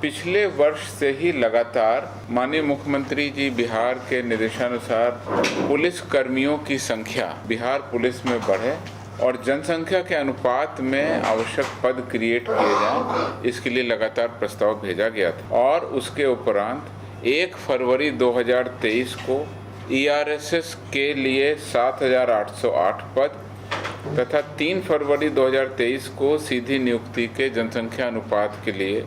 पिछले वर्ष से ही लगातार माननीय मुख्यमंत्री जी बिहार के निर्देशानुसार पुलिस कर्मियों की संख्या बिहार पुलिस में बढ़े और जनसंख्या के अनुपात में आवश्यक पद क्रिएट किए जाएं, इसके लिए लगातार प्रस्ताव भेजा गया था। और उसके उपरांत 1 फरवरी 2023 को ERSS के लिए 7,808 पद तथा 3 फरवरी 2023 को सीधी नियुक्ति के जनसंख्या अनुपात के लिए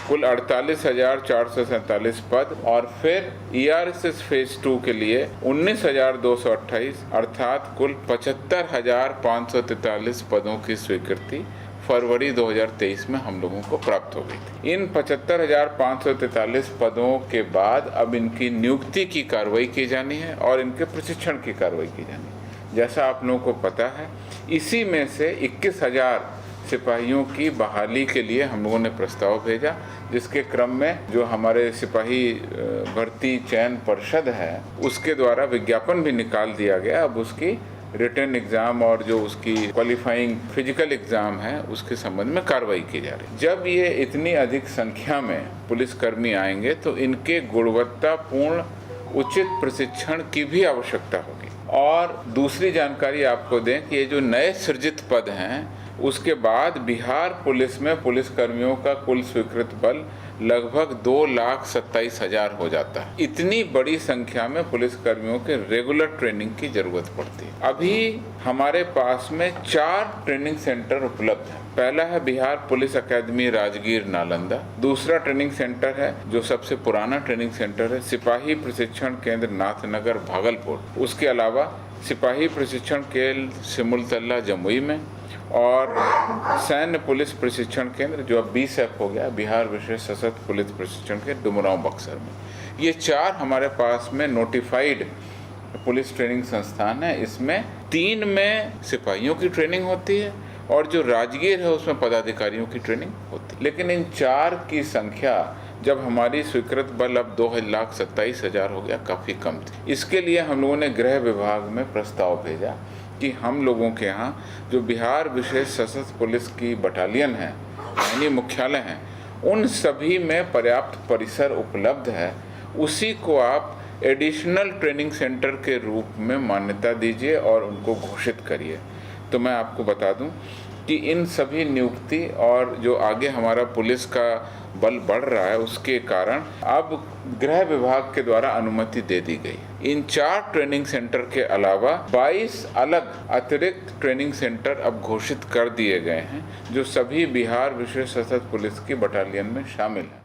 कुल 48,447 पद और फिर ERSS फेज 2 के लिए 19,228 अर्थात कुल 75,543 पदों की स्वीकृति फरवरी 2023 में हम लोगों को प्राप्त हो गई थी। इन 75,543 पदों के बाद अब इनकी नियुक्ति की कार्रवाई की जानी है और इनके प्रशिक्षण की कार्रवाई की जानी है। जैसा आप लोगों को पता है, इसी में से 21,000 सिपाहियों की बहाली के लिए हम लोगों ने प्रस्ताव भेजा, जिसके क्रम में जो हमारे सिपाही भर्ती चयन परिषद है उसके द्वारा विज्ञापन भी निकाल दिया गया। अब उसकी रिटन एग्जाम और जो उसकी क्वालिफाइंग फिजिकल एग्जाम है उसके संबंध में कार्रवाई की जा रही है। जब ये इतनी अधिक संख्या में पुलिसकर्मी आएंगे तो इनके गुणवत्तापूर्ण उचित प्रशिक्षण की भी आवश्यकता होगी। और दूसरी जानकारी आपको दें कि ये जो नए सृजित पद हैं उसके बाद बिहार पुलिस में पुलिसकर्मियों का कुल स्वीकृत बल लगभग 2,27,000 हो जाता है। इतनी बड़ी संख्या में पुलिसकर्मियों के रेगुलर ट्रेनिंग की जरूरत पड़ती है। अभी हमारे पास में 4 ट्रेनिंग सेंटर उपलब्ध हैं। पहला है बिहार पुलिस अकेडमी राजगीर नालंदा। दूसरा ट्रेनिंग सेंटर है जो सबसे पुराना ट्रेनिंग सेंटर है सिपाही प्रशिक्षण केंद्र नाथनगर भागलपुर। उसके अलावा सिपाही प्रशिक्षण केंद्र सिमुलतला जमुई में और सैन्य पुलिस प्रशिक्षण केंद्र जो अब BSEP हो गया, बिहार विशेष सशस्त्र पुलिस प्रशिक्षण केंद्र डुमरांव बक्सर में। ये 4 हमारे पास में नोटिफाइड पुलिस ट्रेनिंग संस्थान है। इसमें 3 में सिपाहियों की ट्रेनिंग होती है और जो राजगीर है उसमें पदाधिकारियों की ट्रेनिंग होती है। लेकिन इन 4 की संख्या जब हमारी स्वीकृत बल अब 2,27,000 हो गया, काफ़ी कम थी। इसके लिए हम लोगों ने गृह विभाग में प्रस्ताव भेजा कि हम लोगों के यहाँ जो बिहार विशेष सशस्त्र पुलिस की बटालियन है यानी मुख्यालय हैं, उन सभी में पर्याप्त परिसर उपलब्ध है, उसी को आप एडिशनल ट्रेनिंग सेंटर के रूप में मान्यता दीजिए और उनको घोषित करिए। तो मैं आपको बता दूं कि इन सभी नियुक्ति और जो आगे हमारा पुलिस का बल बढ़ रहा है उसके कारण अब गृह विभाग के द्वारा अनुमति दे दी गई। इन 4 ट्रेनिंग सेंटर के अलावा 22 अलग अतिरिक्त ट्रेनिंग सेंटर अब घोषित कर दिए गए हैं जो सभी बिहार विशेष सशस्त्र पुलिस की बटालियन में शामिल हैं।